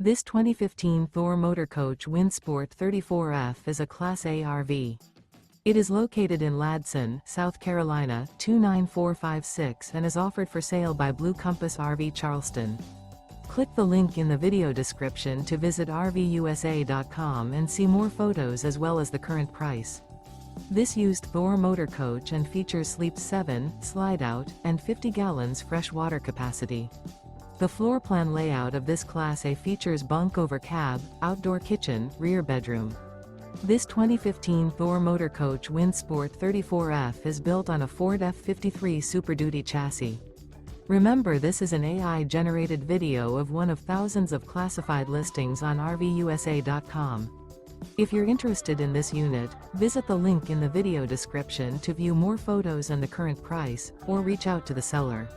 This 2015 Thor Motor Coach Windsport 34F is a Class A RV. It is located in Ladson, South Carolina, 29456 and is offered for sale by Blue Compass RV Charleston. Click the link in the video description to visit RVUSA.com and see more photos as well as the current price. This used Thor Motor Coach and features Sleep 7, Slideout, and 50 gallons fresh water capacity. The floor plan layout of this Class A features bunk over cab, outdoor kitchen, rear bedroom. This 2015 Thor Motor Coach Windsport 34F is built on a Ford F53 SuperDuty chassis. Remember, this is an AI-generated video of one of thousands of classified listings on RVUSA.com. If you're interested in this unit, visit the link in the video description to view more photos and the current price, or reach out to the seller.